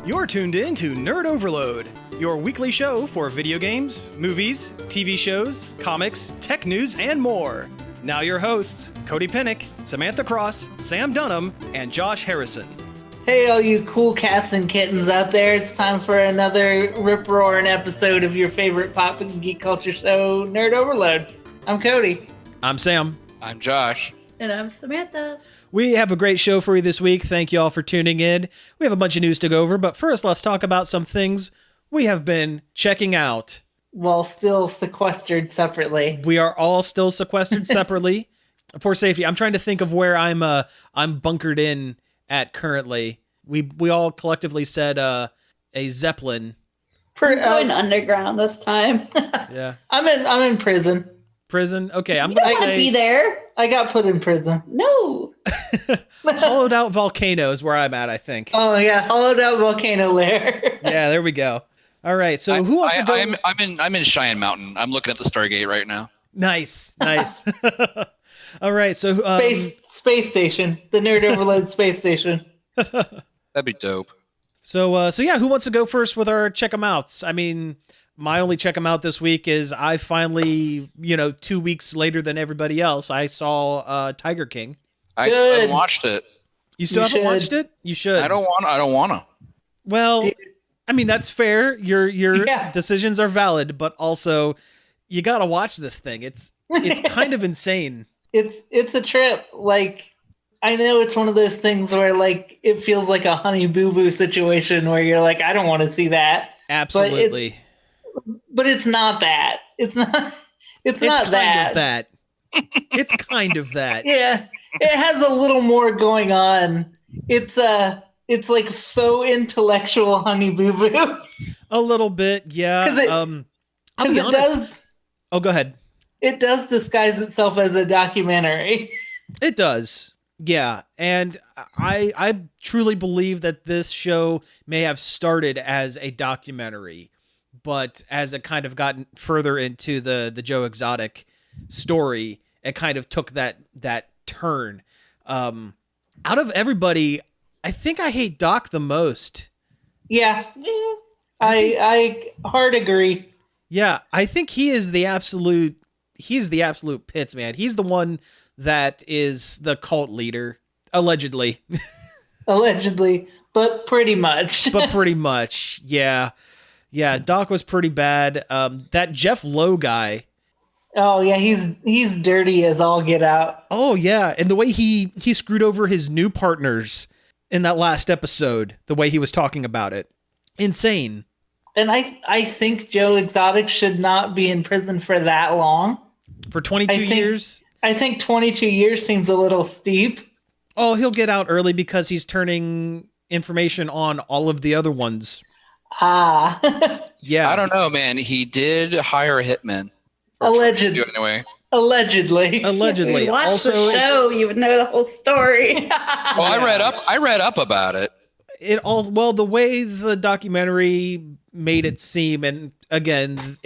You're tuned in to Nerd Overload, your weekly show for video games, movies, TV shows, comics, tech news, and more. Now your hosts, Cody Pinnick, Samantha Cross, Sam Dunham, and Josh Harrison. Hey, all you cool cats and kittens out there. It's time for another rip-roaring episode of your favorite pop and geek culture show, Nerd Overload. I'm Cody. I'm Sam. I'm Josh. And I'm Samantha. We have a great show for you this week. Thank you all for tuning in. We have a bunch of news to go over, but first let's talk about some things we have been checking out. While still sequestered separately. We are all still sequestered separately for safety. I'm trying to think of where I'm bunkered in at currently. We all collectively said a Zeppelin. I'm going underground this time. Yeah. I'm in prison. Prison? Okay, I'm You going don't to want to say be there. I got put in prison. No. hollowed out volcano is where I'm at, I think. Oh yeah, hollowed out volcano lair. Yeah, there we go. All right, so who wants to go? I'm in Cheyenne Mountain. I'm looking at the Stargate right now. Nice. All right, so Space station, the Nerd Overload space station. That'd be dope. So yeah, who wants to go first with our check 'em outs? I mean, my only check 'em out this week is I finally, 2 weeks later than everybody else, I saw Tiger King. I still watched it. You still haven't watched it? You should. I don't want to. Well, Dude. I mean, that's fair. Your Yeah. decisions are valid, but also you got to watch this thing. It's kind of insane. It's a trip. Like, I know it's one of those things where like it feels like a Honey Boo Boo situation where you're like, I don't want to see that. Absolutely. But it's not that. It's not that. It's kind of that. Yeah. It has a little more going on. It's like faux intellectual Honey Boo Boo. A little bit, yeah. I'll be honest. Oh, go ahead. It does disguise itself as a documentary. It does. Yeah. And I truly believe that this show may have started as a documentary, but as it kind of gotten further into the Joe Exotic story, it kind of took that turn. Out of everybody, I think I hate Doc the most. Yeah. I hard agree. Yeah, I think he's the absolute pits, man. He's the one that is the cult leader, allegedly. Allegedly, but pretty much. Yeah. Yeah, Doc was pretty bad. That Jeff Lowe guy. Oh yeah, he's dirty as all get out. Oh yeah, and the way he screwed over his new partners in that last episode, the way he was talking about it. Insane. And I think Joe Exotic should not be in prison for that long. For 22 years? I think 22 years seems a little steep. Oh, he'll get out early because he's turning information on all of the other ones. Ah. Yeah. I don't know, man. He did hire a hitman. Allegedly. Anyway. Allegedly. Allegedly. If you watch Also, the show, you would know the whole story. Oh, I read up about it. The way the documentary made it seem, and again,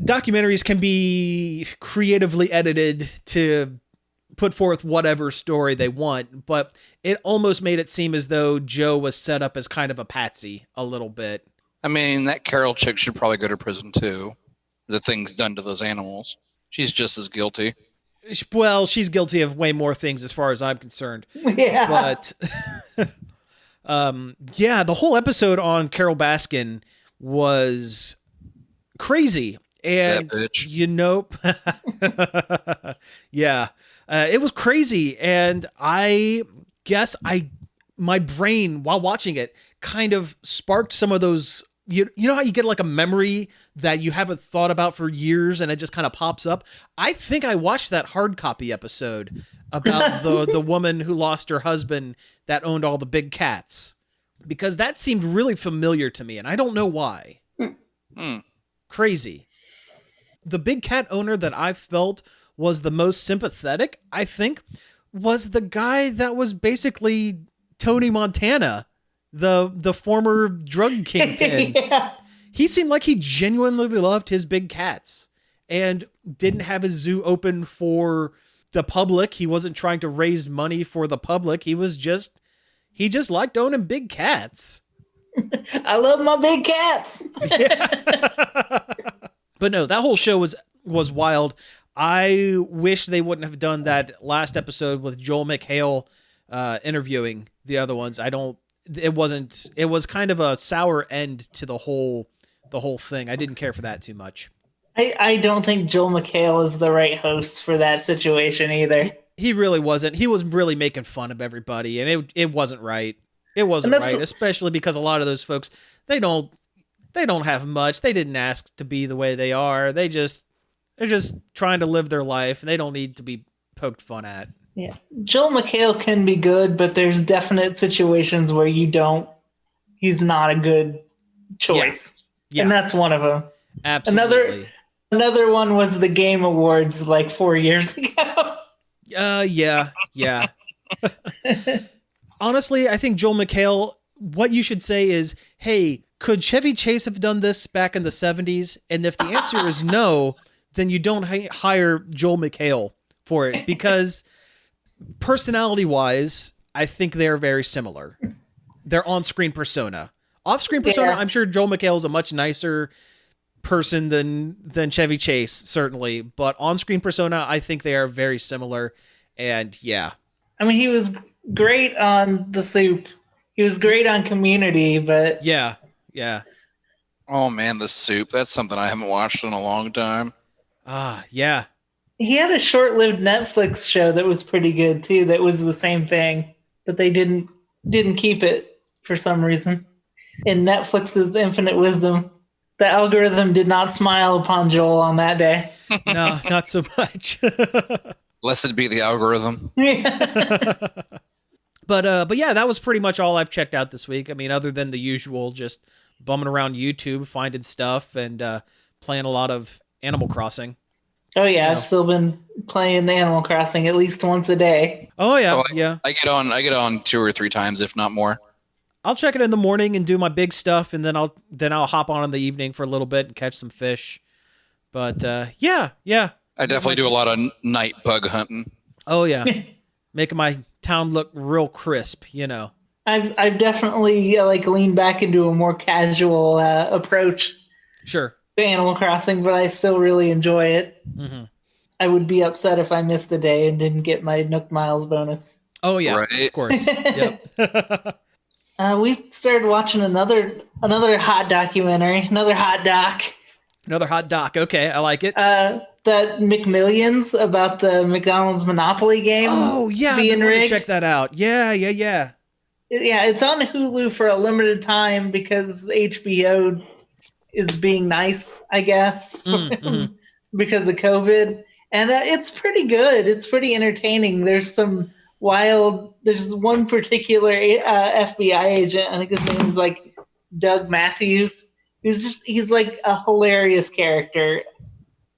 documentaries can be creatively edited to put forth whatever story they want, but it almost made it seem as though Joe was set up as kind of a patsy a little bit. I mean, that Carol chick should probably go to prison too. The things done to those animals. She's just as guilty. Well, she's guilty of way more things as far as I'm concerned. Yeah. But yeah, the whole episode on Carol Baskin was crazy. And yeah, it was crazy. And I guess my brain while watching it kind of sparked some of those, you know how you get like a memory that you haven't thought about for years and it just kind of pops up. I think I watched that hard copy episode about the woman who lost her husband that owned all the big cats, because that seemed really familiar to me. And I don't know why. Crazy. The big cat owner that I felt was the most sympathetic, I think, was the guy that was basically Tony Montana, the former drug kingpin. Yeah. He seemed like he genuinely loved his big cats and didn't have his zoo open for the public. He wasn't trying to raise money for the public. He just liked owning big cats. I love my big cats. But no, that whole show was wild. I wish they wouldn't have done that last episode with Joel McHale interviewing the other ones. It was kind of a sour end to the whole thing. I didn't care for that too much. I don't think Joel McHale is the right host for that situation either. He really wasn't. He was really making fun of everybody, and it wasn't right. It wasn't right, especially because a lot of those folks, they don't have much. They didn't ask to be the way they are. They're just trying to live their life, and they don't need to be poked fun at. Yeah. Joel McHale can be good, but there's definite situations where he's not a good choice. Yeah. And that's one of them. Absolutely. Another one was the Game Awards like 4 years ago. Yeah. Honestly, I think Joel McHale, what you should say is, hey, could Chevy Chase have done this back in the 70s? And if the answer is no, then you don't hire Joel McHale for it, because personality-wise, I think they're very similar. Their on-screen persona. Off-screen persona, I'm sure Joel McHale is a much nicer person than Chevy Chase, certainly. But on-screen persona, I think they are very similar. And yeah. I mean, he was great on The Soup. He was great on Community, but... Yeah. Oh, man, The Soup. That's something I haven't watched in a long time. Yeah. He had a short-lived Netflix show that was pretty good, too, that was the same thing. But they didn't keep it for some reason. In Netflix's infinite wisdom, the algorithm did not smile upon Joel on that day. No, not so much. Blessed be the algorithm. But yeah, that was pretty much all I've checked out this week. I mean, other than the usual, just bumming around YouTube, finding stuff, and playing a lot of Animal Crossing. Oh yeah, I've still been playing the Animal Crossing at least once a day. Oh yeah, yeah. I get on 2 or 3 times, if not more. I'll check it in the morning and do my big stuff, and then I'll hop on in the evening for a little bit and catch some fish. But yeah. I definitely do a lot of night bug hunting. Oh yeah, making my town look real crisp, you know. I've definitely leaned back into a more casual approach. Sure. To Animal Crossing, but I still really enjoy it. Mm-hmm. I would be upset if I missed a day and didn't get my Nook Miles bonus. Oh yeah, right. Of course. Yep. We started watching another hot documentary, another hot doc. Okay, I like it. That McMillions about the McDonald's Monopoly game. Oh yeah, being rigged. Check that out. Yeah. Yeah, it's on Hulu for a limited time because HBO is being nice, I guess, because of COVID. And it's pretty good. It's pretty entertaining. There's one particular FBI agent, I think his name is like Doug Matthews. He's like a hilarious character.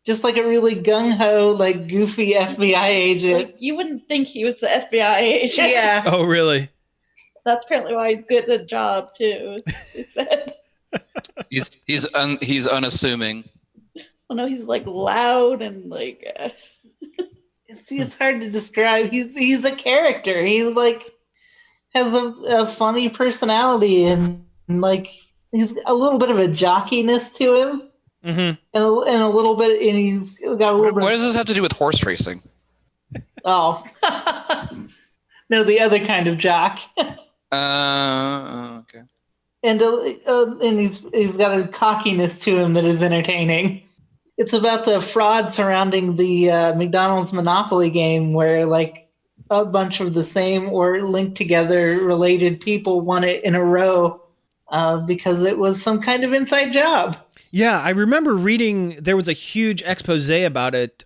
Just like a really gung-ho, like goofy FBI agent. Like, you wouldn't think he was the FBI agent. Yeah. Oh, really? That's apparently why he's good at the job too. He said. He's unassuming. Well, no, he's like loud and like. See, it's hard to describe. He's a character. He like has a funny personality and like he's a little bit of a jockiness to him. Mm-hmm. And a little bit, and he's got a little bit. What does this have to do with horse racing? Oh, no, the other kind of jock. Okay. And he's got a cockiness to him that is entertaining. It's about the fraud surrounding the McDonald's Monopoly game, where like a bunch of the same or linked together related people won it in a row because it was some kind of inside job. Yeah, I remember reading there was a huge expose about it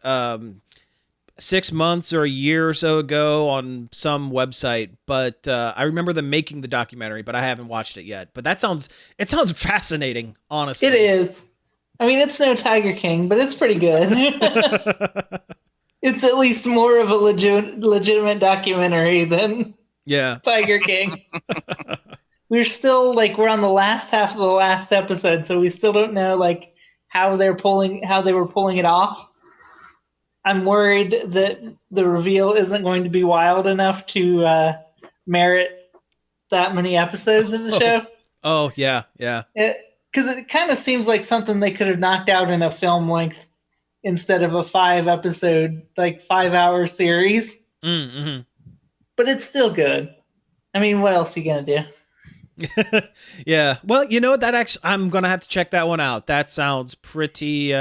6 months or a year or so ago on some website, but I remember them making the documentary, but I haven't watched it yet. But it sounds fascinating, honestly. It is. I mean, it's no Tiger King, but it's pretty good. It's at least more of a legitimate documentary than Tiger King. We're still we're on the last half of the last episode, so we still don't know how they were pulling it off. I'm worried that the reveal isn't going to be wild enough to merit that many episodes in the show. Oh, yeah, yeah. Because it kind of seems like something they could have knocked out in a film length instead of a 5-episode, like 5-hour series. Mm-hmm. But it's still good. I mean, what else are you going to do? Yeah. Well, you know what? That actually, I'm gonna have to check that one out. That sounds pretty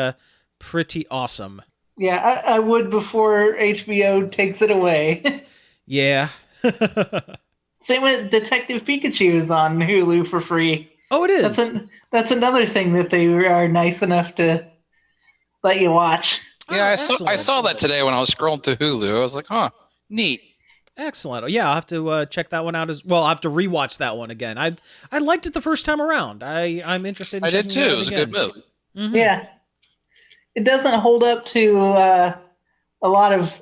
awesome. Yeah, I would before HBO takes it away. Yeah. Same with Detective Pikachu is on Hulu for free. Oh, it is. That's another thing that they are nice enough to let you watch. Yeah, Oh, I saw that today when I was scrolling through Hulu. I was like, huh, neat. Excellent. Yeah, I'll have to check that one out as well. I'll have to rewatch that one again. I liked it the first time around. I'm interested in I did checking too. it out It was a again. good movie. Mhm. Yeah, it doesn't hold up to a lot of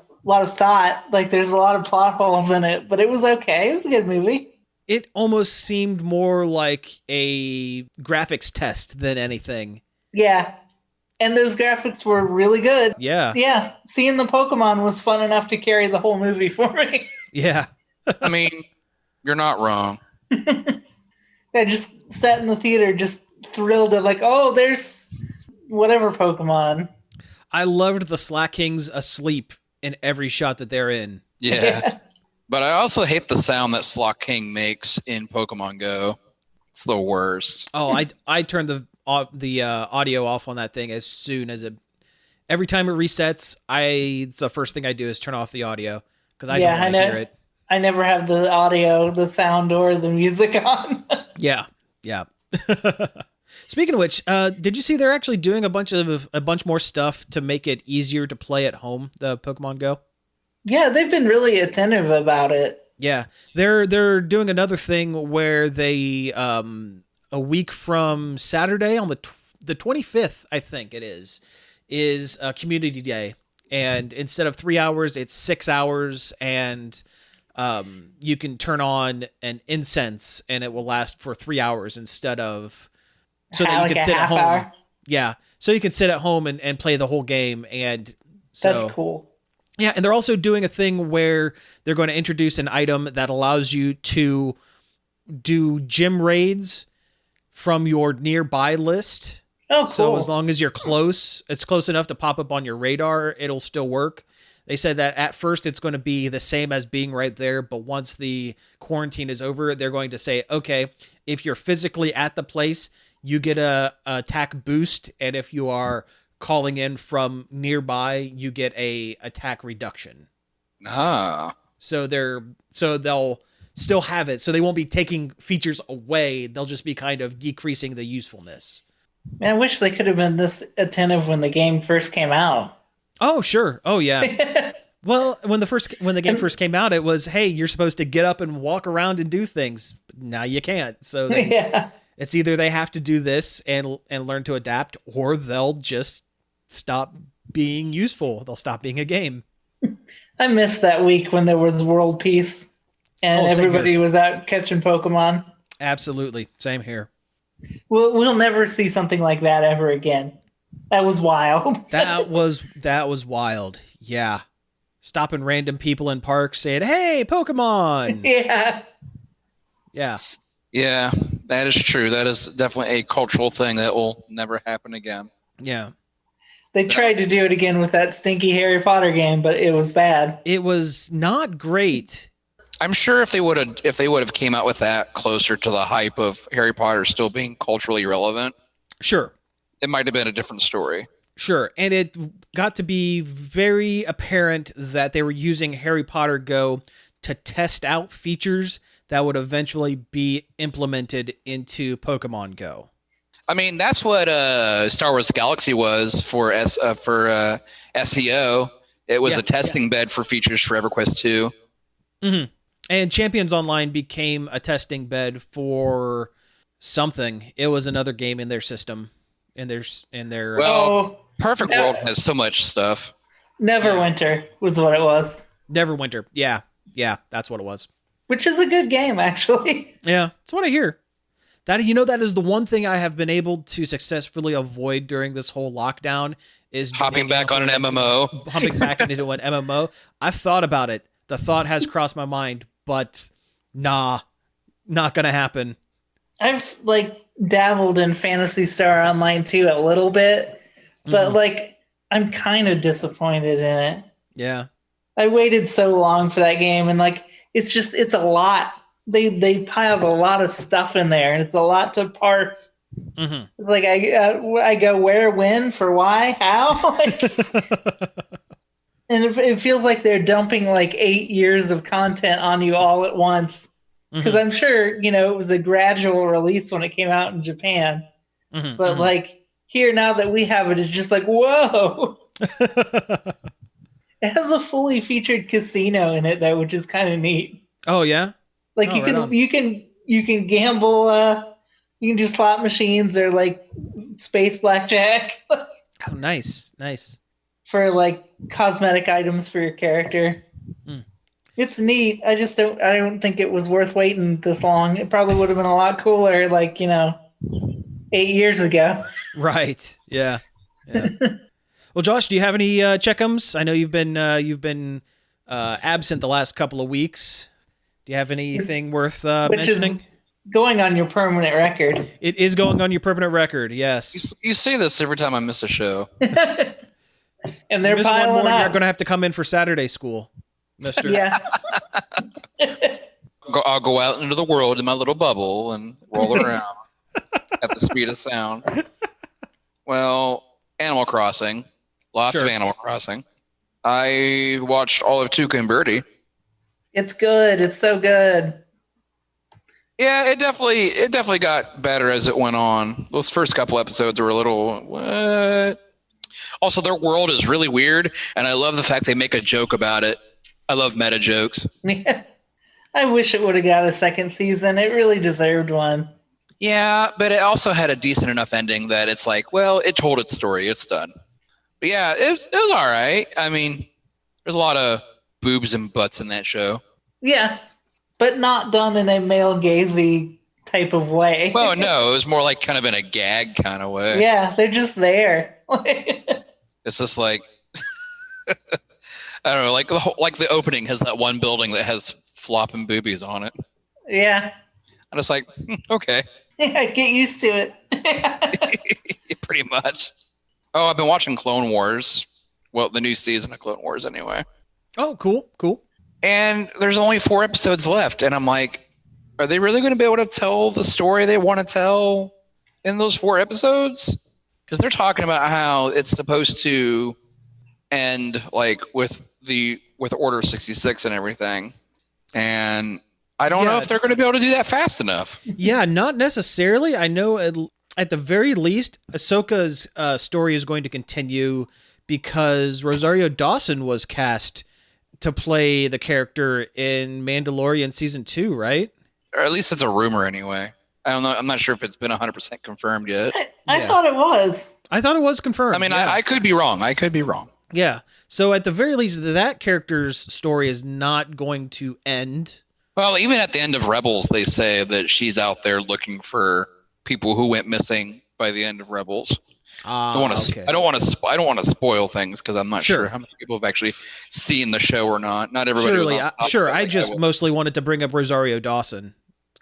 thought. Like there's a lot of plot holes in it, but it was okay. It was a good movie. It almost seemed more like a graphics test than anything. Yeah, and those graphics were really good. Yeah. Yeah, seeing the Pokemon was fun enough to carry the whole movie for me. Yeah. I mean, you're not wrong. I just sat in the theater, just thrilled at like, oh, there's whatever Pokemon. I loved the Slack Kings asleep in every shot that they're in. Yeah. But I also hate the sound that Slock King makes in Pokemon Go. It's the worst. Oh, I turned the audio off on that thing as soon as it. Every time it resets, it's the first thing I do is turn off the audio because I don't want to hear it. I never have the audio, the sound, or the music on. Yeah. Speaking of which, did you see they're actually doing a bunch more stuff to make it easier to play at home? The Pokemon Go. Yeah, they've been really attentive about it. Yeah, they're doing another thing where they a week from Saturday on the 25th, I think it is a community day, and instead of 3 hours, it's 6 hours, and you can turn on an incense, and it will last for 3 hours instead of so that you can sit at home. Hour. Yeah, so you can sit at home and play the whole game, and so that's cool. Yeah, and they're also doing a thing where they're going to introduce an item that allows you to do gym raids from your nearby list. Oh, cool. So as long as you're close, it's close enough to pop up on your radar, it'll still work. They said that at first it's going to be the same as being right there, but once the quarantine is over, they're going to say, okay, if you're physically at the place, you get a attack boost, and if you are calling in from nearby, you get a attack reduction. So they'll still have it, so they won't be taking features away, they'll just be kind of decreasing the usefulness. Man, I wish they could have been this attentive when the game first came out. Oh sure. Oh yeah. Well, when the game first came out, it was, hey, you're supposed to get up and walk around and do things. Now you can't. So it's either they have to do this and learn to adapt, or they'll just stop being useful. They'll stop being a game. I missed that week when there was world peace and everybody was out catching Pokemon. Absolutely. Same here. We'll never see something like that ever again. That was wild. that was wild. Yeah. Stopping random people in parks saying, hey, Pokemon. Yeah. Yeah. Yeah, that is true. That is definitely a cultural thing that will never happen again. Yeah. They tried to do it again with that stinky Harry Potter game, but it was bad. It was not great. I'm sure if they would have came out with that closer to the hype of Harry Potter still being culturally relevant, sure, it might have been a different story. Sure, and it got to be very apparent that they were using Harry Potter Go to test out features that would eventually be implemented into Pokemon Go. I mean, that's what Star Wars Galaxy was for SEO. It was a testing bed for features for EverQuest 2. Mm-hmm. And Champions Online became a testing bed for something. It was another game in their system. Perfect World has so much stuff. Neverwinter was what it was. Neverwinter. Yeah, that's what it was. Which is a good game, actually. Yeah, that's what I hear. That is the one thing I have been able to successfully avoid during this whole lockdown is hopping back on an MMO. Hopping back into an MMO. I've thought about it. The thought has crossed my mind, but nah, not gonna happen. I've like dabbled in Phantasy Star Online 2 a little bit, but like I'm kind of disappointed in it. Yeah. I waited so long for that game, and like it's a lot. They piled a lot of stuff in there, and it's a lot to parse. It's like I go where, when, for why, how, like, and it feels like they're dumping like 8 years of content on you all at once. Because I'm sure it was a gradual release when it came out in Japan, but like here now that we have it, it's just like whoa. It has a fully featured casino in it though, which is kind of neat. Oh yeah. Like you can gamble. You can do slot machines or like space blackjack. Oh, nice. For like cosmetic items for your character. It's neat. I don't think it was worth waiting this long. It probably would have been a lot cooler, like 8 years ago. Right. Yeah. Well, Josh, do you have any checkums? I know you've been absent the last couple of weeks. Do you have anything worth mentioning? Is going on your permanent record. It is going on your permanent record. Yes. You say this every time I miss a show. And they're piling up. You're going to have to come in for Saturday school, mister. Yeah. I'll go out into the world in my little bubble and roll around at the speed of sound. Well, Animal Crossing. Lots of Animal Crossing. I watched all of Tuca and Birdie. It's good. It's so good. Yeah, it definitely got better as it went on. Those first couple episodes were a little what? Also, their world is really weird, and I love the fact they make a joke about it. I love meta jokes. Yeah. I wish it would have got a second season. It really deserved one. Yeah, but it also had a decent enough ending that it's like, well, it told its story. It's done. But yeah, it was all right. I mean, there's a lot of boobs and butts in that show. Yeah, but not done in a male gazy type of way. Well, no, it was more like kind of in a gag kind of way. Yeah, they're just there. It's just like I don't know, like the opening has that one building that has flopping boobies on it. Yeah. I'm just like, okay. Yeah, get used to it. Pretty much. Oh, I've been watching Clone Wars. Well, the new season of Clone Wars anyway. Oh, cool. And there's only 4 episodes left, and I'm like, are they really going to be able to tell the story they want to tell in those 4 episodes? Because they're talking about how it's supposed to end like with Order 66 and everything, and I don't know if they're going to be able to do that fast enough. Yeah, not necessarily. I know at the very least, Ahsoka's story is going to continue because Rosario Dawson was cast to play the character in Mandalorian season 2, right? Or at least it's a rumor anyway. I don't know. I'm not sure if it's been 100% confirmed yet. I thought it was. I thought it was confirmed. I mean, I could be wrong. Yeah. So at the very least, that character's story is not going to end. Well, even at the end of Rebels, they say that she's out there looking for people who went missing by the end of Rebels. I don't want to spoil things because I'm not sure how many people have actually seen the show or not. Not everybody. I just mostly wanted to bring up Rosario Dawson.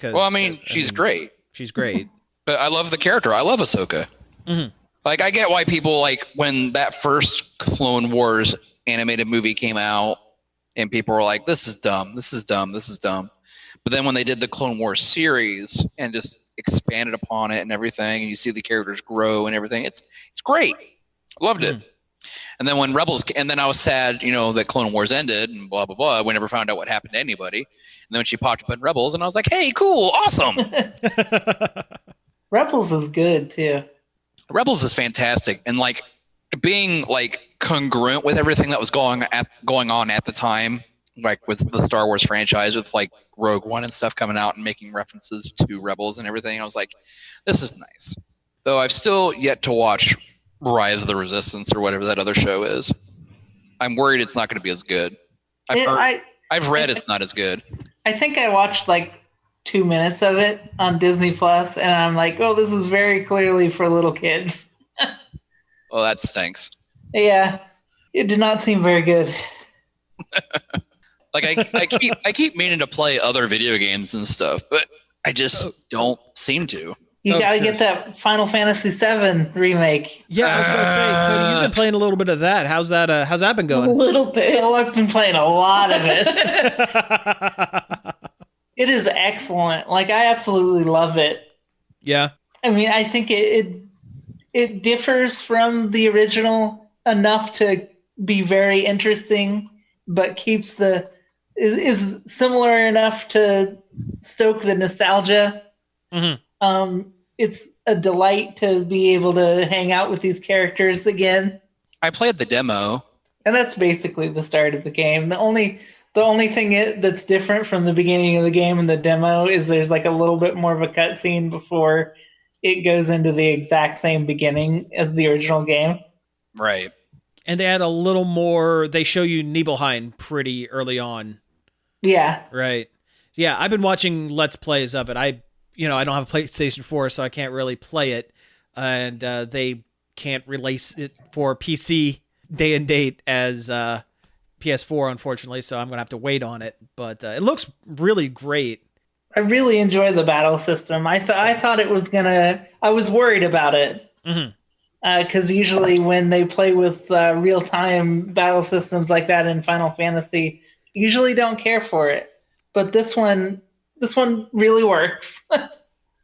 Well, I mean, she's great. She's great. But I love the character. I love Ahsoka. Mm-hmm. Like, I get why people like when that first Clone Wars animated movie came out, and people were like, "This is dumb. This is dumb. This is dumb." But then when they did the Clone Wars series and just expanded upon it and everything, and you see the characters grow and everything, it's great. I loved it. And then when Rebels, and then I was sad, that Clone Wars ended and blah blah blah. We never found out what happened to anybody. And then when she popped up in Rebels, and I was like, "Hey, cool, awesome." Rebels is good too. Rebels is fantastic, and like being like congruent with everything that was going on at the time, like with the Star Wars franchise, with like Rogue One and stuff coming out and making references to Rebels and everything. I was like, this is nice. Though I've still yet to watch Rise of the Resistance or whatever that other show is. I'm worried it's not going to be as good. I've read it's not as good. I think I watched like 2 minutes of it on Disney Plus, and I'm like, oh, this is very clearly for little kids. Well, that stinks. Yeah, it did not seem very good. Like I keep meaning to play other video games and stuff, but I just don't seem to. You gotta sure. get that Final Fantasy VII remake. Yeah, I was gonna say, Cody, you've been playing a little bit of that. How's that been A going? little bit. Oh, I've been playing a lot of it. It is excellent. Like, I absolutely love it. Yeah. I mean, I think it differs from the original enough to be very interesting, but keeps is similar enough to stoke the nostalgia. Mm-hmm. It's a delight to be able to hang out with these characters again, I played the demo. and that's basically the start of the game. The only thing that's different from the beginning of the game and the demo is there's like a little bit more of a cutscene before it goes into the exact same beginning as the original game. Right. And they add a little more. They show you Nibelheim pretty early on. Yeah. Right. Yeah, I've been watching Let's Plays of it. I don't have a PlayStation 4, so I can't really play it. And they can't release it for PC day and date as PS4, unfortunately, so I'm going to have to wait on it. But it looks really great. I really enjoy the battle system. I thought it was gonna. I was worried about it because usually when they play with real time battle systems like that in Final Fantasy, usually don't care for it. But this one really works.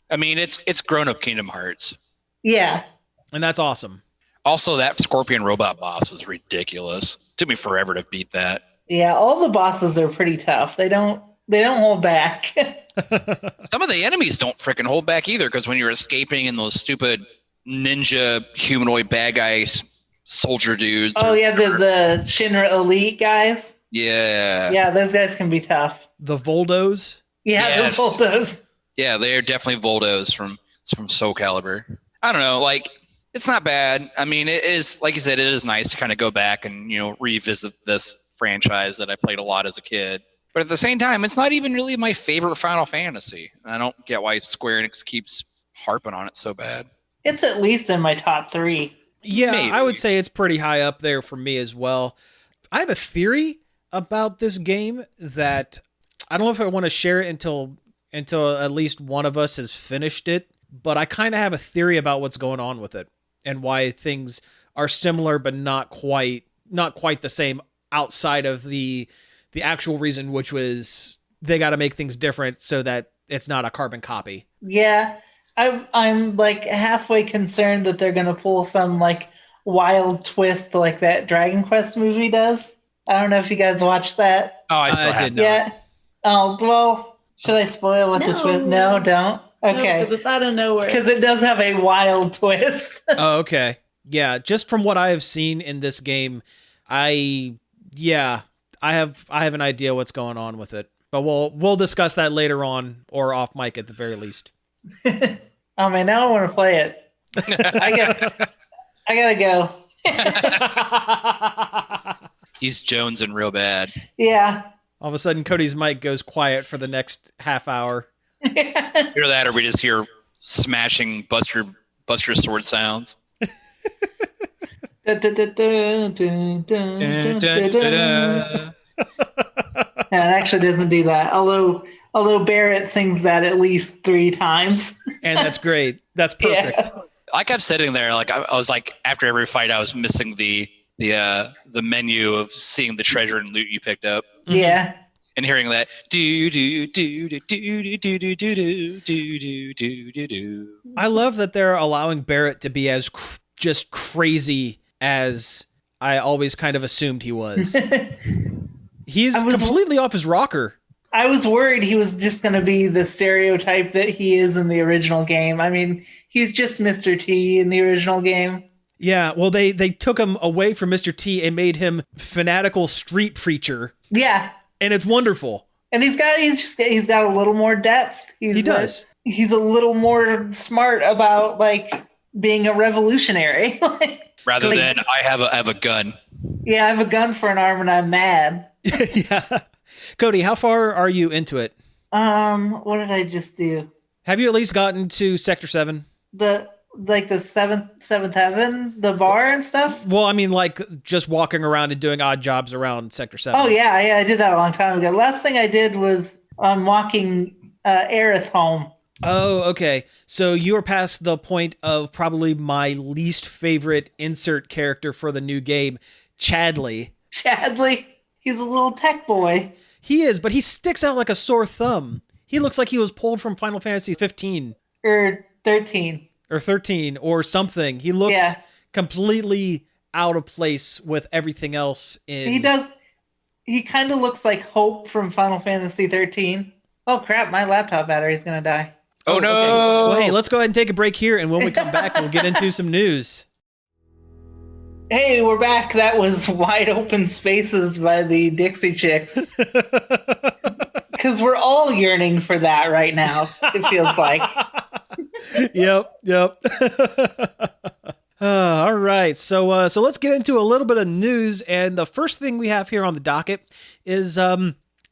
I mean, it's grown up Kingdom Hearts. Yeah. And that's awesome. Also, that Scorpion robot boss was ridiculous. Took me forever to beat that. Yeah, all the bosses are pretty tough. They don't hold back. Some of the enemies don't freaking hold back either, because when you're escaping and those stupid ninja humanoid bad guys, soldier dudes. Oh yeah, the Shinra Elite guys. Yeah. Yeah, those guys can be tough. The Voldos. Yeah, Yes. the Voltos. Yeah, they are definitely Voldos from Soul Calibur. I don't know, like, it's not bad. I mean, it is, like you said, it is nice to kind of go back and, revisit this franchise that I played a lot as a kid. But at the same time, it's not even really my favorite Final Fantasy. I don't get why Square Enix keeps harping on it so bad. It's at least in my top 3. Yeah, Maybe. I would say it's pretty high up there for me as well. I have a theory about this game that I don't know if I want to share it until at least one of us has finished it, but I kind of have a theory about what's going on with it and why things are similar but not quite the same outside of the actual reason, which was they got to make things different so that it's not a carbon copy. Yeah, I'm like halfway concerned that they're gonna pull some like wild twist like that Dragon Quest movie does. I don't know if you guys watched that. Oh, I still I have. did not. Yeah. Oh well, should I spoil what the No. twist? No, don't. Okay, Because it's out of nowhere. because it does have a wild twist. Oh, okay. Yeah, just from what I have seen in this game, I have an idea what's going on with it. But we'll discuss that later on or off mic at the very least. Oh man, now I want to play it. I gotta go. He's jonesing real bad. Yeah. All of a sudden, Cody's mic goes quiet for the next half hour. Either that or we just hear smashing Buster sword sounds. It actually doesn't do that. Although Barrett sings that at least 3 times. And that's great. That's perfect. Yeah. I kept sitting there, like I was like, after every fight, I was missing the menu of seeing the treasure and loot you picked up. Yeah. And hearing that do do do do do do do do do do do do do. I love that they're allowing Barrett to be as just crazy as I always kind of assumed he was. He's completely off his rocker. I was worried he was just going to be the stereotype that he is in the original game. I mean, he's just Mr. T in the original game. Yeah, well, they took him away from Mr. T and made him fanatical street preacher. Yeah. And it's wonderful. And he's got a little more depth. He does. He's a little more smart about like being a revolutionary. Rather than I have a gun. Yeah, I have a gun for an arm and I'm mad. Yeah. Cody, how far are you into it? What did I just do? Have you at least gotten to Sector 7? The seventh heaven, the bar and stuff? Well, I mean, like just walking around and doing odd jobs around Sector 7. Oh yeah, I did that a long time ago. Last thing I did was I'm walking Aerith home. Oh, okay. So you are past the point of probably my least favorite insert character for the new game, Chadley. Chadley, he's a little tech boy. He is, but he sticks out like a sore thumb. He looks like he was pulled from Final Fantasy 15 Or 13. or 13 or something. He looks completely out of place with everything else in. He does. He kind of looks like Hope from Final Fantasy 13. Oh crap, my laptop battery's going to die. Oh, no. Okay. Well, hey, let's go ahead and take a break here, and when we come back, we'll get into some news. Hey, we're back. That was Wide Open Spaces by the Dixie Chicks. Because we're all yearning for that right now, it feels like. Yep. All right, so let's get into a little bit of news, and the first thing we have here on the docket is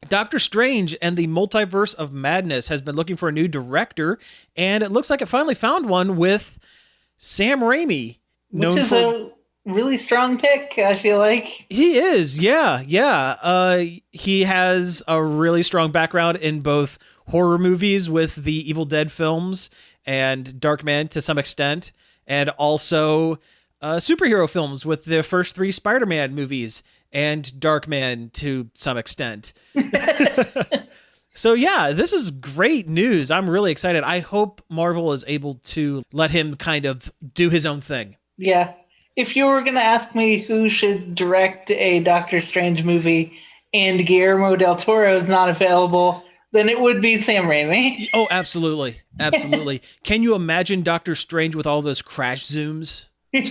Doctor Strange and the Multiverse of Madness has been looking for a new director, and it looks like it finally found one with Sam Raimi. Which is a really strong pick, I feel like. He is, yeah. He has a really strong background in both horror movies with the Evil Dead films and Darkman to some extent, and also superhero films with the first 3 Spider-Man movies and Darkman to some extent. So yeah, this is great news. I'm really excited. I hope Marvel is able to let him kind of do his own thing. Yeah. If you were going to ask me who should direct a Doctor Strange movie and Guillermo del Toro is not available, then it would be Sam Raimi. Oh, absolutely. Absolutely. Can you imagine Doctor Strange with all those crash zooms? It's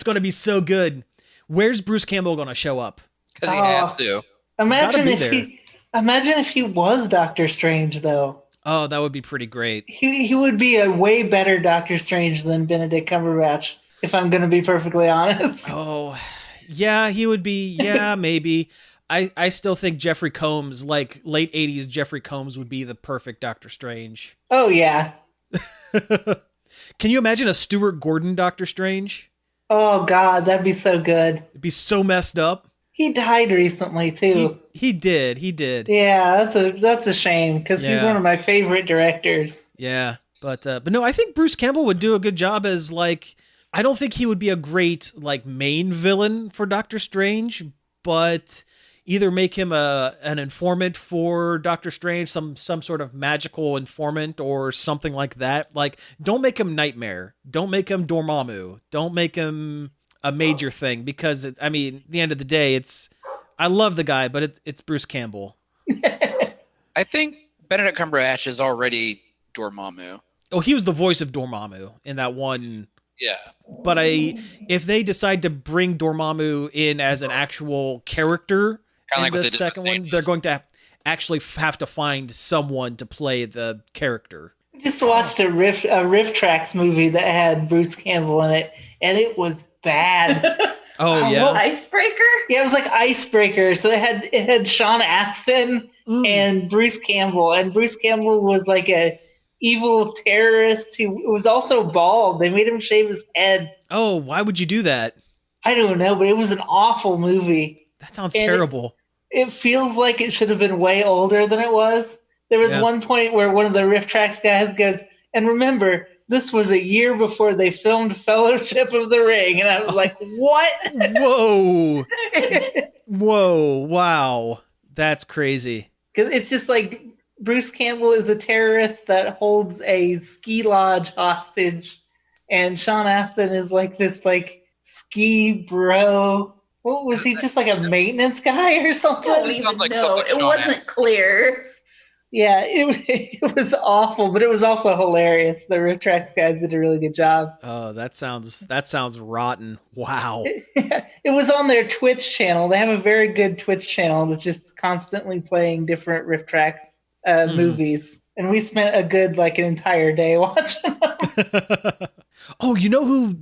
going to be so good. Where's Bruce Campbell going to show up? Because he has to. Imagine if he was Doctor Strange, though. Oh, that would be pretty great. He would be a way better Doctor Strange than Benedict Cumberbatch, if I'm going to be perfectly honest. Oh, yeah, he would be. Yeah, maybe. I still think Jeffrey Combs, like late 80s Jeffrey Combs, would be the perfect Doctor Strange. Oh, yeah. Can you imagine a Stuart Gordon Doctor Strange? Oh, God, that'd be so good. It'd be so messed up. He died recently, too. He did. Yeah, that's a shame, because he's one of my favorite directors. Yeah, but no, I think Bruce Campbell would do a good job as, like, I don't think he would be a great, like, main villain for Doctor Strange, but either make him an informant for Doctor Strange, some sort of magical informant or something like that. Like, don't make him Nightmare. Don't make him Dormammu. Don't make him a major thing, because at the end of the day, I love the guy, but it's Bruce Campbell. I think Benedict Cumberbatch is already Dormammu. Oh, he was the voice of Dormammu in that one. Yeah. But if they decide to bring Dormammu in as an actual character in the second one, they're going to actually have to find someone to play the character. I just watched a Riff Tracks movie that had Bruce Campbell in it, and it was bad. Oh, yeah. Icebreaker? Yeah, it was like Icebreaker. So it had Sean Astin and Bruce Campbell, and Bruce Campbell was like a evil terrorist who was also bald. They made him shave his head. Oh, why would you do that? I don't know, but it was an awful movie. That sounds terrible. It feels like it should have been way older than it was. There was one point where one of the Riff Tracks guys goes, and remember, this was a year before they filmed Fellowship of the Ring. And I was like, what? Whoa. Whoa. Wow. That's crazy. Because it's just like Bruce Campbell is a terrorist that holds a ski lodge hostage. And Sean Astin is like this like ski bro. What was he, just like a maintenance guy or something? It wasn't clear. Yeah, it was awful, but it was also hilarious. The Riff Tracks guys did a really good job. Oh, that sounds rotten. Wow. It was on their Twitch channel. They have a very good Twitch channel that's just constantly playing different Riff Tracks movies. And we spent an entire day watching them. Oh, you know who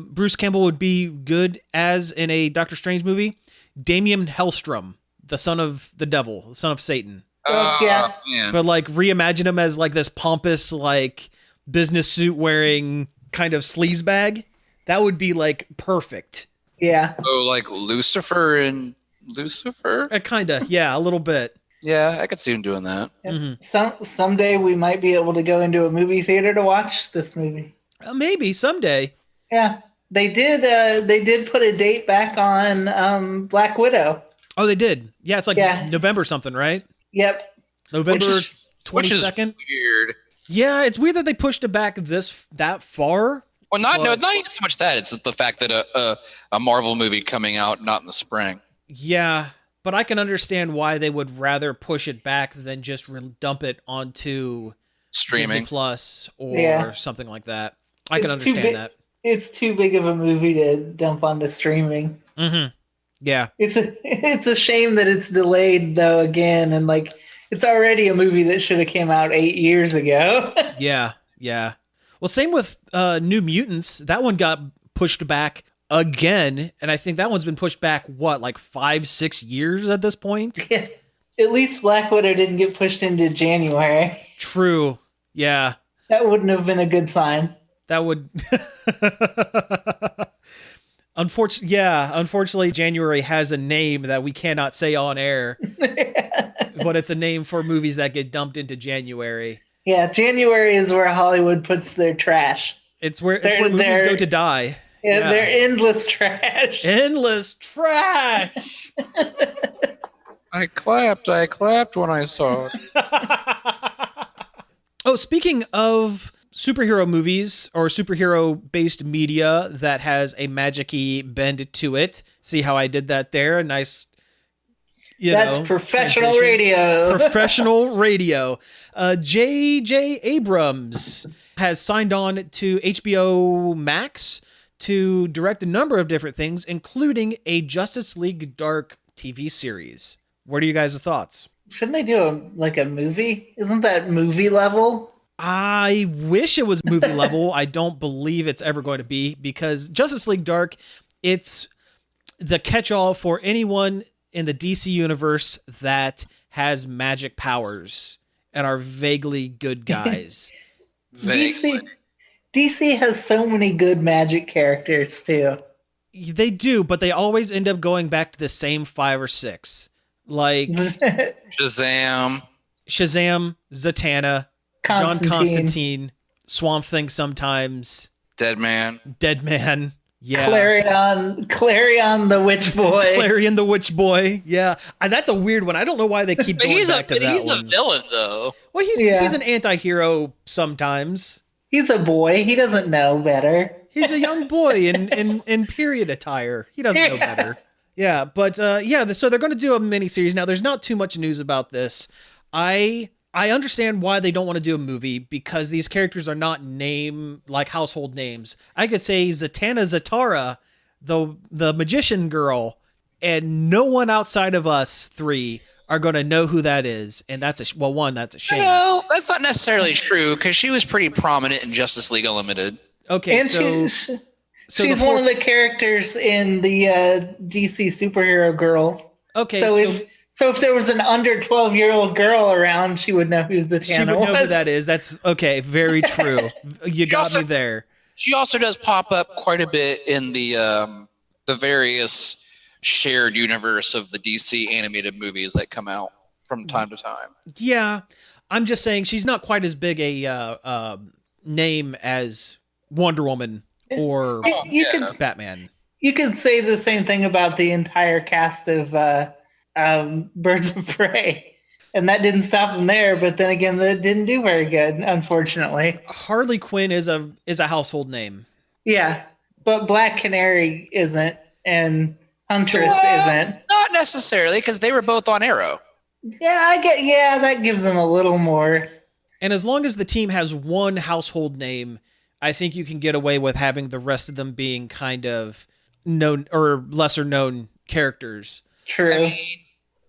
Bruce Campbell would be good as in a Doctor Strange movie? Damien Hellstrom, the son of the devil, the son of Satan. Yeah. But like reimagine him as like this pompous, like business suit wearing kind of sleazebag. That would be like perfect. Yeah. Oh, like Lucifer and Lucifer? Kinda, yeah, a little bit. Yeah, I could see him doing that. Someday we might be able to go into a movie theater to watch this movie. Maybe someday. Yeah, they did. They did put a date back on Black Widow. Oh, they did. Yeah, it's like November something, right? Yep. November Which is 22nd. weird. Yeah, it's weird that they pushed it back that far. Well, not even so much that. It's the fact that a Marvel movie coming out not in the spring. Yeah, but I can understand why they would rather push it back than just dump it onto Streaming Disney Plus or something like that. I can understand that. It's too big of a movie to dump onto streaming. Mm-hmm. Yeah. It's a shame that it's delayed though again, and like it's already a movie that should have came out 8 years ago. Yeah. Well, same with New Mutants. That one got pushed back again, and I think that one's been pushed back, like 5-6 years at this point? Yeah. At least Black Widow didn't get pushed into January. True. Yeah. That wouldn't have been a good sign. That would... Unfortunately, January has a name that we cannot say on air, but it's a name for movies that get dumped into January. Yeah, January is where Hollywood puts their trash. It's where movies go to die. Yeah, they're endless trash. Endless trash. I clapped when I saw it. Oh, speaking of superhero movies or superhero-based media that has a magic-y bend to it. See how I did that there? A nice, That's professional radio. Professional radio. J.J. Abrams has signed on to HBO Max to direct a number of different things, including a Justice League Dark TV series. What are you guys' thoughts? Shouldn't they do a movie? Isn't that movie level? I wish it was movie level. I don't believe it's ever going to be, because Justice League Dark, it's the catch-all for anyone in the DC universe that has magic powers and are vaguely good guys. DC has so many good magic characters too. They do, but they always end up going back to the same 5 or 6. Like Shazam, Zatanna, John Constantine, Swamp Thing sometimes, Deadman, yeah, Clarion the Witch Boy, Clarion the Witch Boy, yeah. That's a weird one. I don't know why they keep going back to that one. He's a villain though. Well, he's an anti-hero sometimes. He's a boy. He doesn't know better. He's a young boy in period attire. He doesn't know better. Yeah, but so they're going to do a miniseries. Now, there's not too much news about this. I understand why they don't want to do a movie, because these characters are not household names. I could say Zatanna Zatara, the magician girl, and no one outside of us three are going to know who that is, and that's a shame. No, that's not necessarily true, because she was pretty prominent in Justice League Unlimited. Okay, and she's one of the characters in the DC superhero girls. Okay, so if there was an under 12-year-old girl around, she would know who Zatanna was. She would know who that is. That's okay. Very true. You got me there. She also does pop up quite a bit in the various shared universe of the DC animated movies that come out from time to time. Yeah, I'm just saying she's not quite as big a name as Wonder Woman or Batman. You could say the same thing about the entire cast of Birds of Prey, and that didn't stop them there. But then again, that didn't do very good, unfortunately. Harley Quinn is a household name. Yeah, but Black Canary isn't, and Huntress isn't. Not necessarily, because they were both on Arrow. Yeah, that gives them a little more. And as long as the team has one household name, I think you can get away with having the rest of them being kind of known or lesser known characters. True. I mean,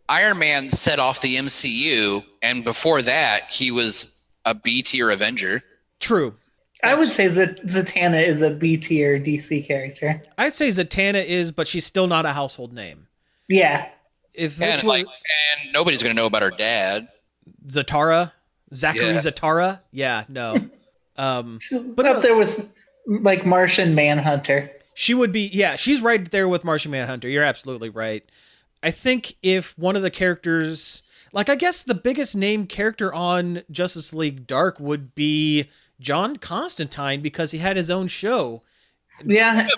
Iron Man set off the MCU, and before that, he was a B-tier Avenger. True. I would say Zatanna is a B-tier DC character. I'd say Zatanna is, but she's still not a household name. Yeah. And nobody's going to know about her dad. Zachary Zatara? Yeah, no. But up there with like Martian Manhunter. She would be, she's right there with Martian Manhunter. You're absolutely right. I think if one of the characters, Like, I guess the biggest named character on Justice League Dark would be John Constantine because he had his own show. Yeah.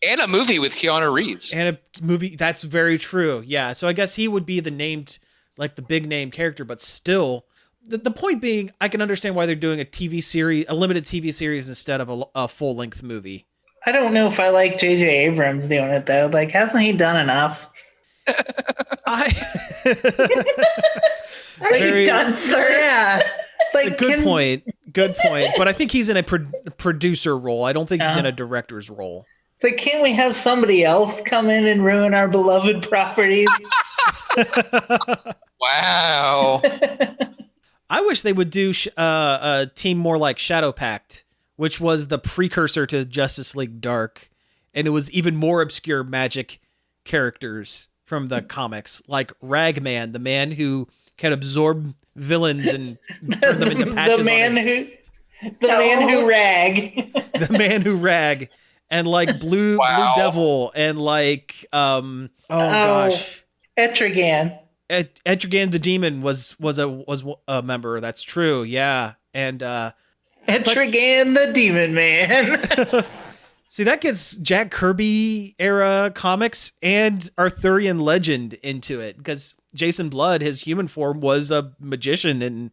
And a movie with Keanu Reeves. And a movie. That's very true. Yeah. So I guess he would be the named, like the big name character, but still, the point being, I can understand why they're doing a TV series, a limited TV series instead of a full length movie. I don't know if I like J.J. Abrams doing it though. Like, hasn't he done enough? Are you done, sir? Yeah. Like, Good point. But I think he's in a producer role. I don't think he's in a director's role. It's like, can't we have somebody else come in and ruin our beloved properties? Wow. I wish they would do a team more like Shadow Pact, which was the precursor to Justice League Dark, and it was even more obscure magic characters from the comics, like Ragman, the man who can absorb villains and turn them into patches. The man who rag. The man who rag, and like Blue Devil, and like gosh, Etrigan. Etrigan the demon was a member. That's true. Yeah, and Etrigan the Demon Man. see, that gets Jack Kirby era comics and Arthurian legend into it, because Jason Blood, his human form, was a magician in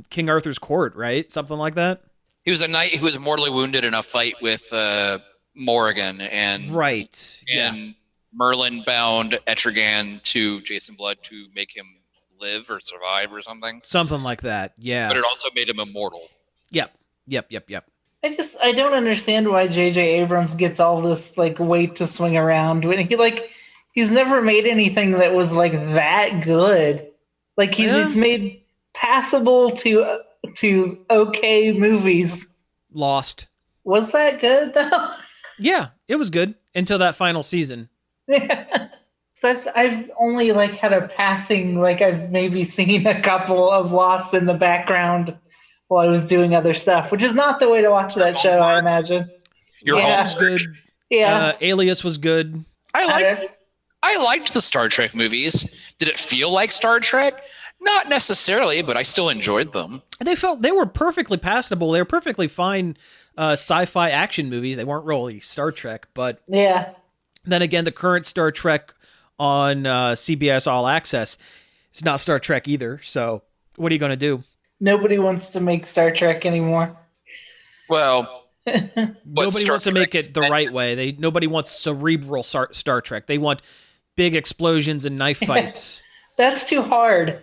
King Arthur's court, right? Something like that. He was a knight who was mortally wounded in a fight with Morrigan, and Merlin bound Etrigan to Jason Blood to make him live or survive or something. Something like that, yeah. But it also made him immortal. Yep. I don't understand why J.J. Abrams gets all this like weight to swing around when he's never made anything that was like that good. Like he's made passable to okay movies. Lost. Was that good though? Yeah, it was good until that final season. Yeah. So I've only like had a passing, like I've maybe seen a couple of Lost in the background while I was doing other stuff, which is not the way to watch that show, I imagine. Your Home was good. Yeah. Alias was good. I liked the Star Trek movies. Did it feel like Star Trek? Not necessarily, but I still enjoyed them. They were perfectly passable. They were perfectly fine sci-fi action movies. They weren't really Star Trek, but yeah. Then again, the current Star Trek on CBS All Access is not Star Trek either. So what are you going to do? Nobody wants to make Star Trek anymore. Well, nobody wants to make it the right way. Nobody wants cerebral Star Trek. They want big explosions and knife fights. That's too hard.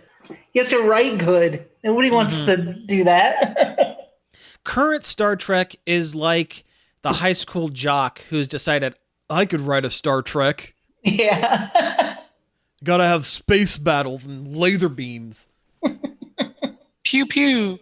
You have to write good. Nobody wants to do that. Current Star Trek is like the high school jock who's decided, I could write a Star Trek. Yeah. Gotta have space battles and laser beams. Pew pew.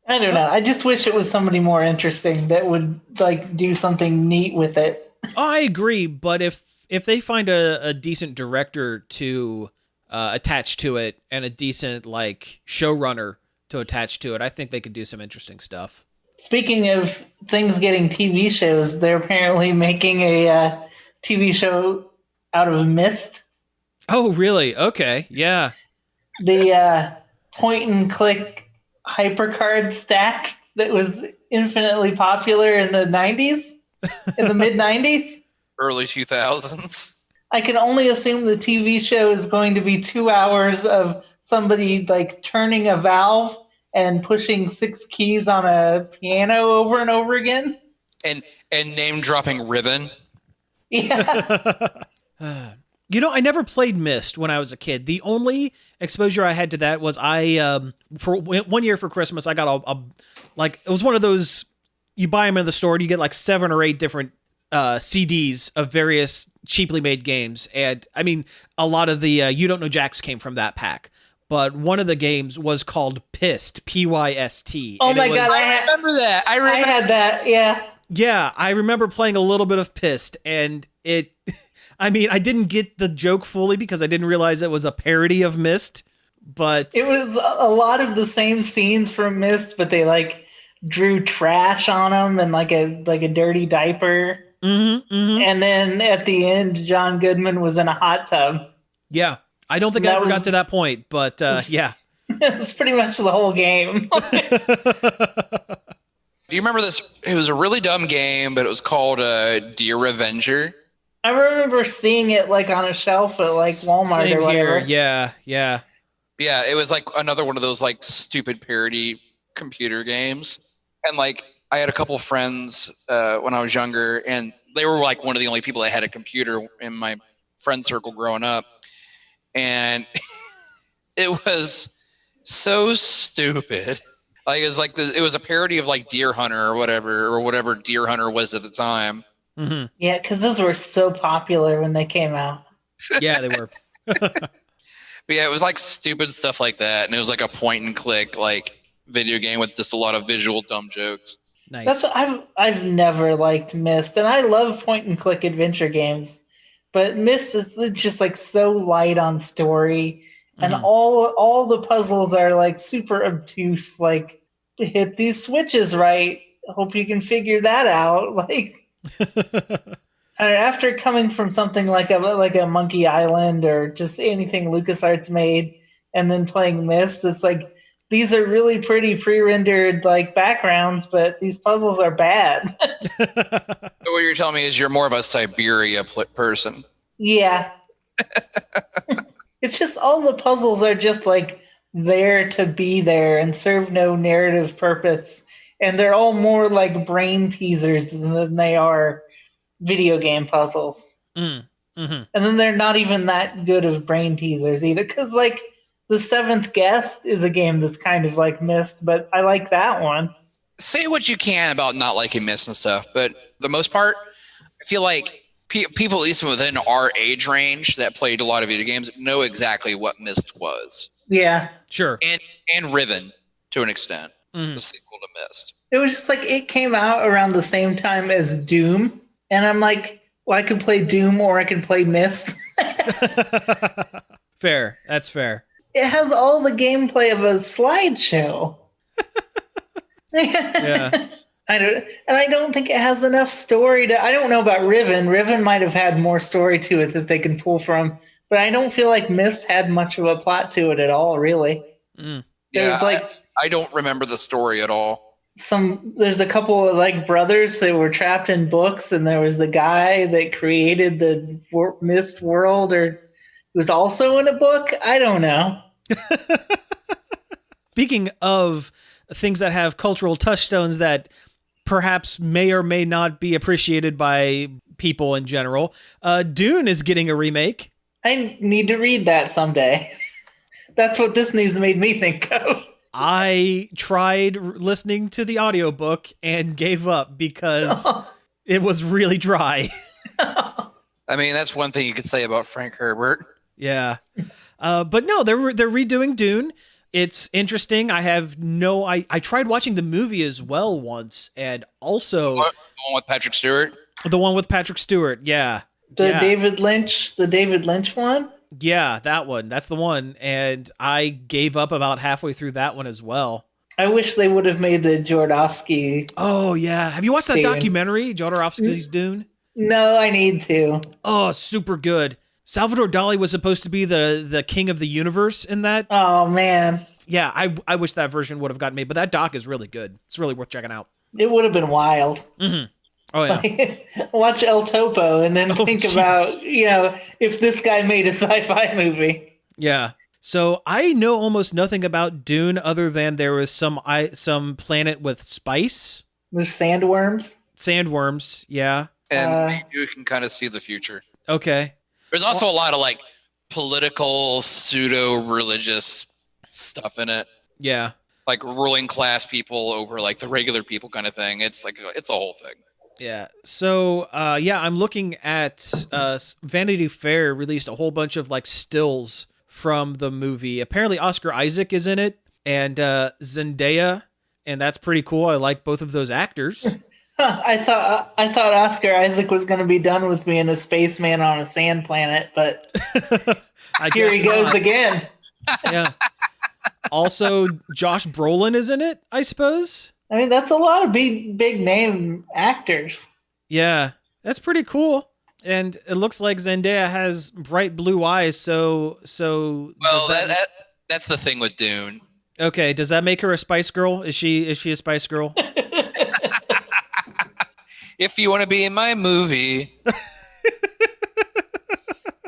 I don't know. I just wish it was somebody more interesting that would like do something neat with it. I agree, but if they find a decent director to attach to it and a decent like showrunner to attach to it, I think they could do some interesting stuff. Speaking of things getting TV shows, they're apparently making a TV show out of Myst. Oh, really? Okay, yeah. The point and click hypercard stack that was infinitely popular in the 90s, in the mid 90s, early 2000s. I can only assume the TV show is going to be 2 hours of somebody like turning a valve and pushing 6 keys on a piano over and over again. And name dropping Riven. Yeah. I never played Myst when I was a kid. The only exposure I had to that was for 1 year for Christmas, I got it was one of those, you buy them in the store and you get like 7 or 8 different CDs of various cheaply made games. And I mean, a lot of the You Don't Know Jacks came from that pack. But one of the games was called Pist, P-Y-S-T. Oh my God, I remember that. I had that, yeah. Yeah, I remember playing a little bit of Pist, and it... I mean, I didn't get the joke fully because I didn't realize it was a parody of Myst, but... It was a lot of the same scenes from Myst, but they, like, drew trash on them and, like a dirty diaper. Mm-hmm, mm-hmm. And then at the end, John Goodman was in a hot tub. Yeah. I don't think I ever got to that point, but yeah. It's pretty much the whole game. Do you remember this? It was a really dumb game, but it was called Dear Revenger. I remember seeing it like on a shelf at like Walmart Same or whatever. Here. Yeah. Yeah, it was like another one of those like stupid parody computer games. And like I had a couple friends when I was younger, and they were like one of the only people that had a computer in my friend circle growing up. And it was so stupid. Like it was a parody of like Deer Hunter or whatever Deer Hunter was at the time. Mm-hmm. Yeah, because those were so popular when they came out. Yeah, they were. But yeah, it was like stupid stuff like that, and it was like a point and click like video game with just a lot of visual dumb jokes. Nice. I've never liked Myst, and I love point and click adventure games, but Myst is just like so light on story, and all the puzzles are like super obtuse. Like hit these switches right. Hope you can figure that out. Like after coming from something like a Monkey Island or just anything LucasArts made, and then playing Myst, it's like these are really pretty pre-rendered like backgrounds, but these puzzles are bad. So what you're telling me is you're more of a Siberia person. Yeah. It's just all the puzzles are just like there to be there and serve no narrative purpose. And they're all more like brain teasers than they are video game puzzles. Mm-hmm. And then they're not even that good of brain teasers either. Because like The Seventh Guest is a game that's kind of like Myst, but I like that one. Say what you can about not liking Myst and stuff, but the most part, I feel like people, at least within our age range that played a lot of video games, know exactly what Myst was. Yeah. Sure. And Riven, to an extent. Mm. The sequel to Myst. It was just like it came out around the same time as Doom. And I'm like, well, I could play Doom or I could play Myst. Fair. That's fair. It has all the gameplay of a slideshow. Yeah. I don't think it has enough story to. I don't know about Riven. Riven might have had more story to it that they can pull from, but I don't feel like Myst had much of a plot to it at all, really. Mm. Yeah, like I don't remember the story at all. There's a couple of like brothers that were trapped in books, and there was the guy that created the Myst world, or was also in a book. I don't know. Speaking of things that have cultural touchstones that perhaps may or may not be appreciated by people in general, Dune is getting a remake. I need to read that someday. That's what this news made me think of. I tried listening to the audiobook and gave up because it was really dry. I mean, that's one thing you could say about Frank Herbert. Yeah. But no, they're redoing Dune. It's interesting. I tried watching the movie as well once, and also The one with Patrick Stewart? the one with Patrick Stewart. Yeah. The David Lynch one? Yeah, that one. That's the one. And I gave up about halfway through that one as well. I wish they would have made the Jodorowsky. Oh, yeah. Have you watched that documentary, Jodorowsky's Dune? No, I need to. Oh, super good. Salvador Dali was supposed to be the king of the universe in that. Oh, man. Yeah, I wish that version would have gotten made, but that doc is really good. It's really worth checking out. It would have been wild. Mm-hmm. Oh, yeah. Watch El Topo and then think geez. about, if this guy made a sci-fi movie. Yeah. So I know almost nothing about Dune other than there was some planet with spice. There's sandworms. Sandworms, yeah. And you can kind of see the future. Okay. There's also a lot of like political, pseudo-religious stuff in it. Yeah. Like ruling class people over like the regular people kind of thing. It's like, it's a whole thing. Yeah. So, I'm looking at Vanity Fair released a whole bunch of like stills from the movie. Apparently Oscar Isaac is in it and Zendaya, and that's pretty cool. I like both of those actors. I thought Oscar Isaac was going to be done with being a spaceman on a sand planet, but here he goes again. Yeah. Also, Josh Brolin is in it, I suppose. I mean, that's a lot of big name actors. Yeah, that's pretty cool. And it looks like Zendaya has bright blue eyes. So Well, does that's the thing with Dune. okay. Does that make her a Spice Girl? Is she a Spice Girl? If you want to be in my movie,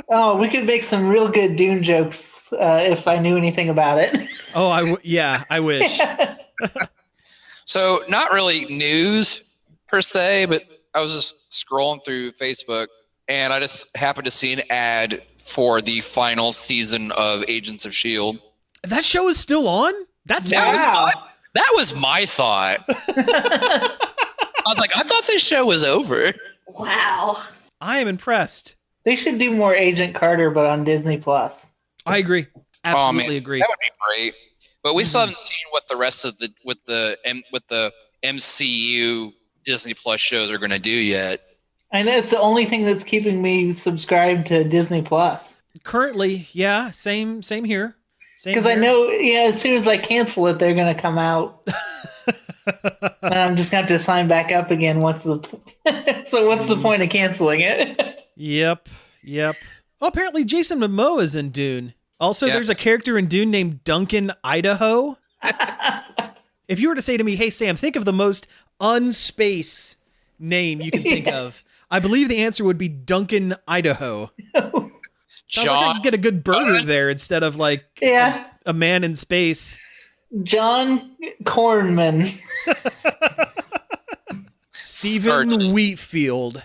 Oh, we could make some real good Dune jokes if I knew anything about it. Oh, I wish. so not really news per se, but I was just scrolling through Facebook and I just happened to see an ad for the final season of Agents of S.H.I.E.L.D. That show is still on? That's Wow. That was my thought. I was like, I thought this show was over. Wow. I am impressed. They should do more Agent Carter, but on Disney Plus. I agree. Absolutely agree. That would be great. But we still haven't seen what the rest of the MCU Disney Plus shows are going to do yet. I know it's the only thing that's keeping me subscribed to Disney Plus. Currently, yeah, same here. Because I know, as soon as I cancel it, they're going to come out. And I'm just going to have to sign back up again. What's the point of canceling it? Yep. Oh, apparently Jason Momoa is in Dune. Also, there's a character in Dune named Duncan Idaho. If you were to say to me, hey, Sam, think of the most unspace name you can think of, I believe the answer would be Duncan Idaho. Sounds like I could get a good burger there instead of like a man in space. John Cornman. Stephen Wheatfield.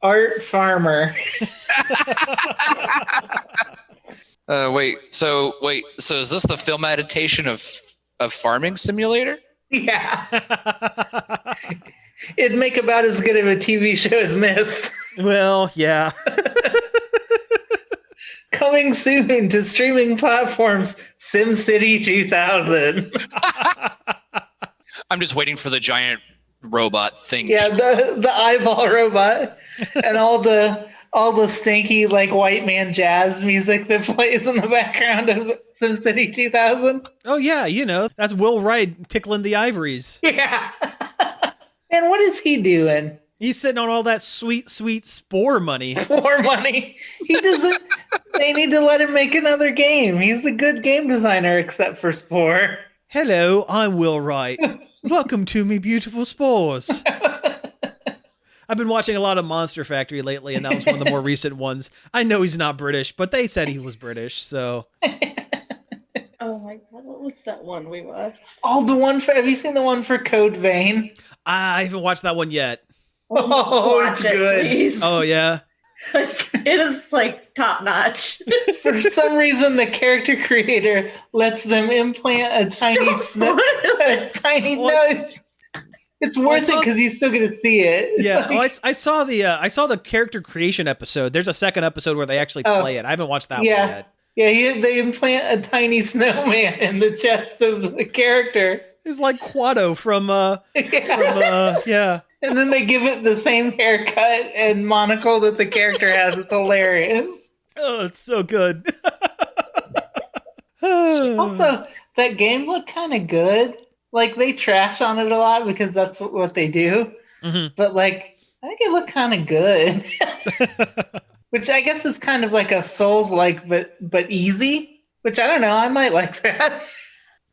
Art Farmer. Wait, so is this the film adaptation of Farming Simulator? Yeah. It'd make about as good of a TV show as Myst. Well, yeah. Coming soon to streaming platforms, SimCity 2000. I'm just waiting for the giant robot thing. Yeah, the eyeball robot and all the stinky like white man jazz music that plays in the background of SimCity 2000. Oh yeah, that's Will Wright tickling the ivories. Yeah. And what is he doing? He's sitting on all that sweet Spore money. More money. He doesn't. They need to let him make another game. He's a good game designer, except for Spore. Hello, I'm Will Wright. Welcome to me beautiful spores. I've been watching a lot of Monster Factory lately, and that was one of the more recent ones. I know he's not British, but they said he was British, so. Oh my god, what was that one we watched? Oh, have you seen the one for Code Vein? I haven't watched that one yet. Oh, Watch it's it, good. please. Oh, yeah? It is like top notch. For some reason, the character creator lets them implant a tiny nose. It's worth it because he's still going to see it. Yeah, I saw the character creation episode. There's a second episode where they actually play it. I haven't watched that one yet. Yeah, they implant a tiny snowman in the chest of the character. It's like Quado from yeah. And then they give it the same haircut and monocle that the character has. It's hilarious. Oh, it's so good. Also, that game looked kind of good. Like, they trash on it a lot because that's what they do. Mm-hmm. But, like, I think it looked kind of good. Which I guess is kind of like a Souls-like, but easy. Which, I don't know, I might like that.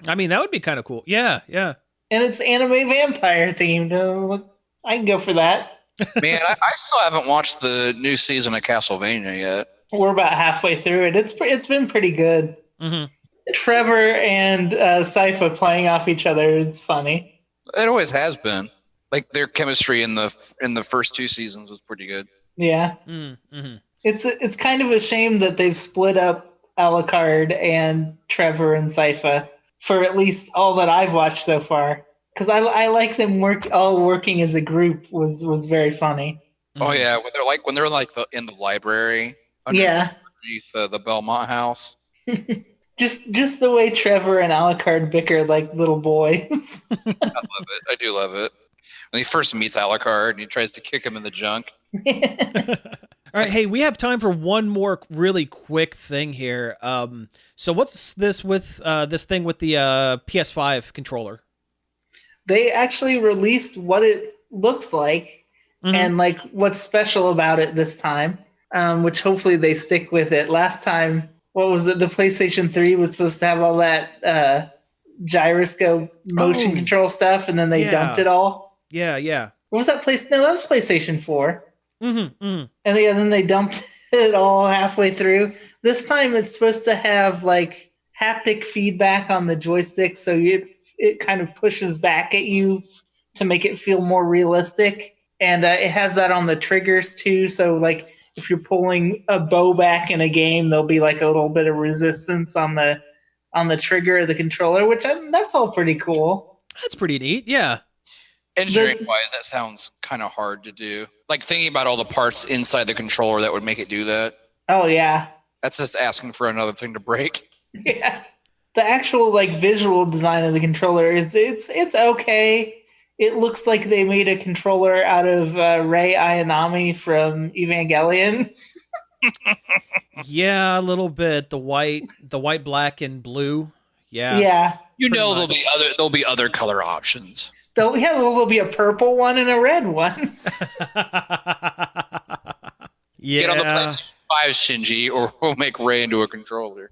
I mean, that would be kind of cool. Yeah. And it's anime vampire themed. I can go for that. Man, I still haven't watched the new season of Castlevania yet. We're about halfway through it. It's been pretty good. Mm-hmm. Trevor and Sypha playing off each other is funny. It always has been. Like their chemistry in the first two seasons was pretty good. Yeah. Mm-hmm. It's kind of a shame that they've split up Alucard and Trevor and Sypha for at least all that I've watched so far. Because I like them working as a group was very funny. Oh yeah, when they're in the library. Underneath the Belmont house. Just the way Trevor and Alucard bicker like little boys. I love it. I do love it. When he first meets Alucard and he tries to kick him in the junk. All right, hey, we have time for one more really quick thing here. So what's this with this thing with the PS5 controller? They actually released what it looks like Mhm. and like what's special about it this time, which hopefully they stick with it. Last time, what was it? The PlayStation 3 was supposed to have all that gyroscope motion Oh, control stuff, and then they dumped yeah. it all. Yeah. What was that place? No, that was PlayStation 4. Mm-hmm. And then they dumped it all halfway through. This time it's supposed to have like haptic feedback on the joystick, so it kind of pushes back at you to make it feel more realistic. And it has that on the triggers too. So like if you're pulling a bow back in a game, there'll be like a little bit of resistance on the trigger of the controller, which that's all pretty cool. That's pretty neat. Yeah. Engineering-wise, that sounds kind of hard to do. Like thinking about all the parts inside the controller that would make it do that. Oh yeah. That's just asking for another thing to break. Yeah. The actual like visual design of the controller is it's okay. It looks like they made a controller out of Rei Ayanami from Evangelion. Yeah, a little bit. The white, black, and blue. Yeah. Yeah. You Pretty know much. there'll be other color options. There'll be a purple one and a red one. Yeah. Get on the PlayStation 5, Shinji, or we'll make Ray into a controller.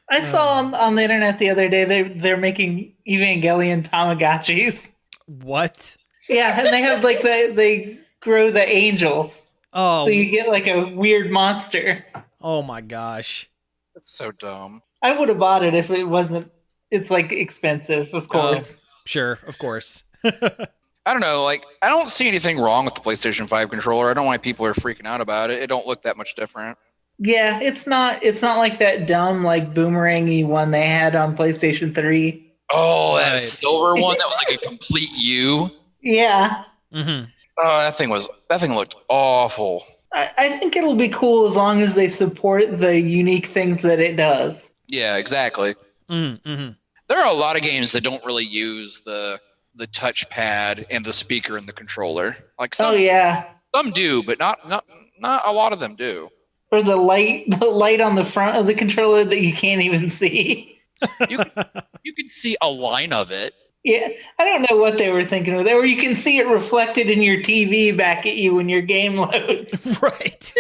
I saw on the internet the other day they're making Evangelion Tamagotchis. What? Yeah, and they have like they grow the angels, Oh. so you get like a weird monster. Oh my gosh. That's so dumb. I would have bought it if it wasn't. It's like expensive, of course. Sure, of course. I don't know. Like, I don't see anything wrong with the PlayStation 5 controller. I don't know why people are freaking out about it. It don't look that much different. Yeah, it's not like that dumb like boomerangy one they had on PlayStation 3. Oh, that Right. silver one that was like a complete U. Yeah. Mm-hmm. Oh, that thing looked awful. I think it'll be cool as long as they support the unique things that it does. Yeah, exactly. Mm-hmm. There are a lot of games that don't really use the touchpad and the speaker and the controller. Like Oh yeah. some do, but not a lot of them do. Or the light on the front of the controller that you can't even see. You can see a line of it. Yeah, I don't know what they were thinking of there. Or you can see it reflected in your TV back at you when your game loads. Right.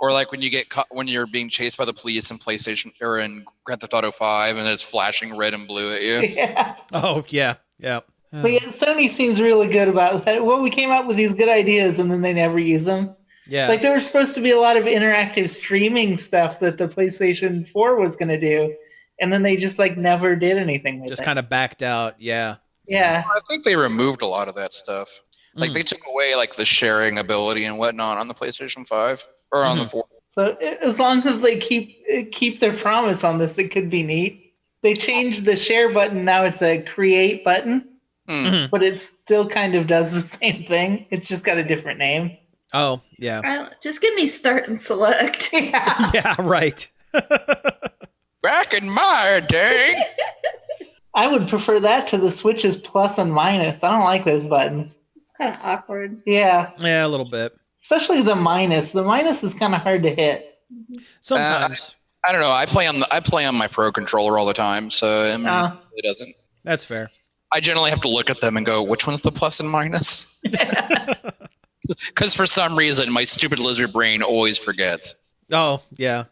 Or like when you get caught, when you're being chased by the police in PlayStation or in Grand Theft Auto 5 and it's flashing red and blue at you. Yeah. Oh, yeah. Yeah. But yeah, Sony seems really good about that. Well, we came out with these good ideas and then they never use them. Yeah. Like there was supposed to be a lot of interactive streaming stuff that the PlayStation 4 was going to do. And then they just like never did anything with Just it. kind of backed out. Yeah. Yeah. I think they removed a lot of that stuff. Like they took away like the sharing ability and whatnot on the PlayStation 5 or on the 4. So as long as they keep their promise on this, it could be neat. They changed the share button. Now it's a create button, but it still kind of does the same thing. It's just got a different name. Oh, yeah. I don't, just give me start and select. Yeah. Yeah, right. Back in my day. I would prefer that to the Switch's plus and minus. I don't like those buttons. It's kind of awkward. Yeah, Yeah, a little bit. especially the minus. The minus is kind of hard to hit. Sometimes. I don't know. I play on my Pro controller all the time, so I mean, it doesn't. That's fair. I generally have to look at them and go, which one's the plus and minus? Because for some reason, my stupid lizard brain always forgets. Oh, yeah.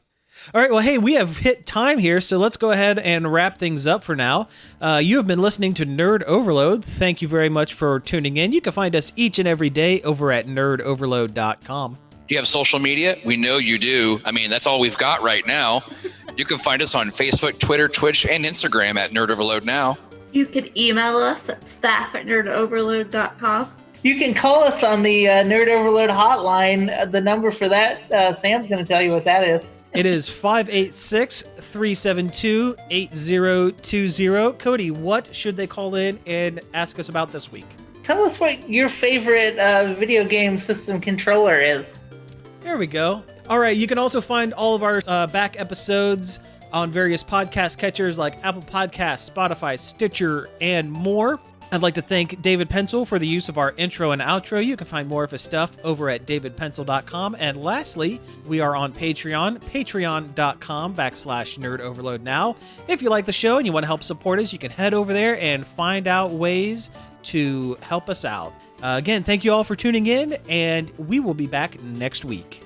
All right. Well, hey, we have hit time here, so let's go ahead and wrap things up for now. You have been listening to Nerd Overload. Thank you very much for tuning in. You can find us each and every day over at nerdoverload.com. Do you have social media? We know you do. I mean, that's all we've got right now. You can find us on Facebook, Twitter, Twitch, and Instagram at Nerd Overload Now. You can email us at staff@nerdoverload.com. You can call us on the Nerd Overload hotline. The number for that, Sam's going to tell you what that is. It is 586-372-8020. Cody, what should they call in and ask us about this week? Tell us what your favorite video game system controller is. There we go. All right, you can also find all of our back episodes on various podcast catchers like Apple Podcasts, Spotify, Stitcher, and more. I'd like to thank David Pencil for the use of our intro and outro. You can find more of his stuff over at davidpencil.com. And lastly, we are on Patreon, patreon.com/nerdoverload now. If you like the show and you want to help support us, you can head over there and find out ways to help us out. Again, thank you all for tuning in, and we will be back next week.